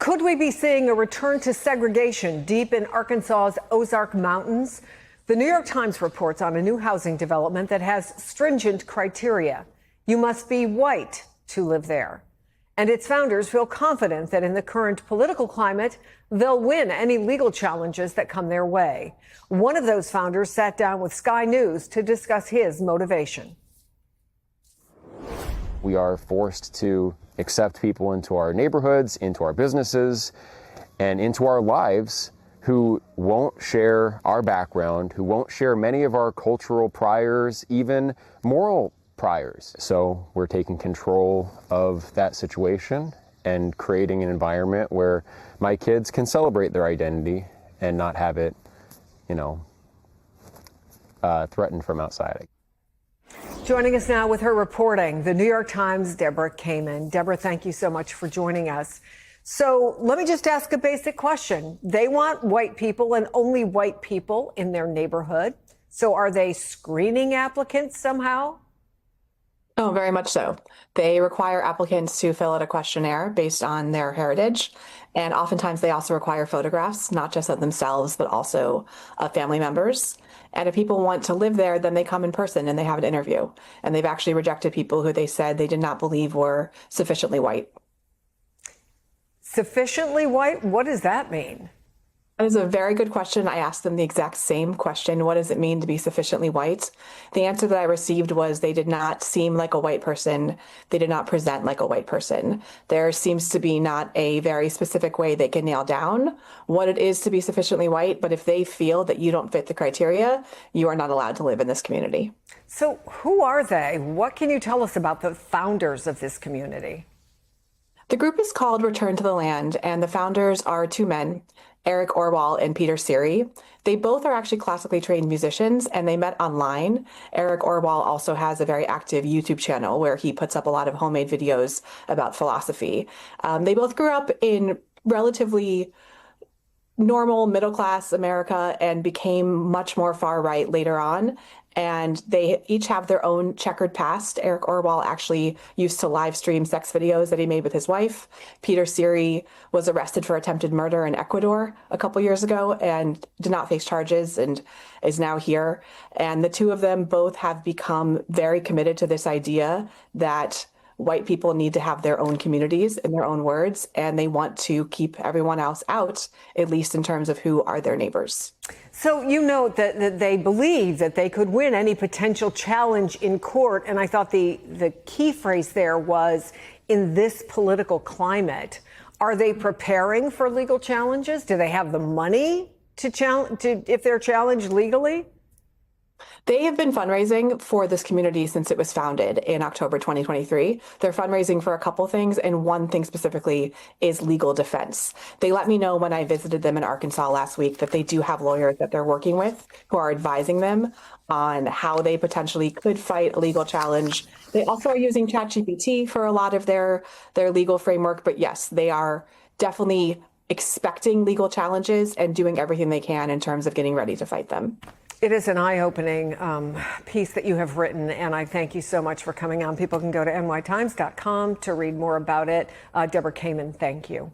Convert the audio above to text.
Could we be seeing a return to segregation deep in Arkansas's Ozark Mountains? The New York Times reports on a new housing development that has stringent criteria. You must be white to live there. And its founders feel confident that in the current political climate, they'll win any legal challenges that come their way. One of those founders sat down with Sky News to discuss his motivation. We are forced to accept people into our neighborhoods, into our businesses, and into our lives who won't share our background, who won't share many of our cultural priors, even moral priors. So we're taking control of that situation and creating an environment where my kids can celebrate their identity and not have it, threatened from outside. Joining us now with her reporting, the New York Times' Deborah Kamen. Deborah, thank you so much for joining us. So let me just ask a basic question. They want white people and only white people in their neighborhood. So are they screening applicants somehow? Oh, very much so. They require applicants to fill out a questionnaire based on their heritage. And oftentimes they also require photographs, not just of themselves, but also of family members. And if people want to live there, then they come in person and they have an interview. And they've actually rejected people who they said they did not believe were sufficiently white. Sufficiently white? What does that mean? That is a very good question. I asked them the exact same question. What does it mean to be sufficiently white? The answer that I received was they did not seem like a white person. They did not present like a white person. There seems to be not a very specific way they can nail down what it is to be sufficiently white. But if they feel that you don't fit the criteria, you are not allowed to live in this community. So who are they? What can you tell us about the founders of this community? The group is called Return to the Land, and the founders are two men, Eric Orwall and Peter Siri. They both are actually classically trained musicians, and they met online. Eric Orwall also has a very active YouTube channel where he puts up a lot of homemade videos about philosophy. They both grew up in relatively normal middle-class America and became much more far-right later on. And they each have their own checkered past. Eric Orwall actually used to live stream sex videos that he made with his wife. Peter Siri was arrested for attempted murder in Ecuador a couple years ago and did not face charges and is now here. And the two of them both have become very committed to this idea that white people need to have their own communities, in their own words, and they want to keep everyone else out, at least in terms of who are their neighbors. So you note that they believe that they could win any potential challenge in court. And I thought the key phrase there was in this political climate. Are they preparing for legal challenges? Do they have the money to challenge if they're challenged legally? They have been fundraising for this community since it was founded in October 2023. They're fundraising for a couple things, and one thing specifically is legal defense. They let me know when I visited them in Arkansas last week that they do have lawyers that they're working with who are advising them on how they potentially could fight a legal challenge. They also are using ChatGPT for a lot of their legal framework, but yes, they are definitely expecting legal challenges and doing everything they can in terms of getting ready to fight them. It is an eye-opening piece that you have written, and I thank you so much for coming on. People can go to nytimes.com to read more about it. Deborah Kamen, thank you.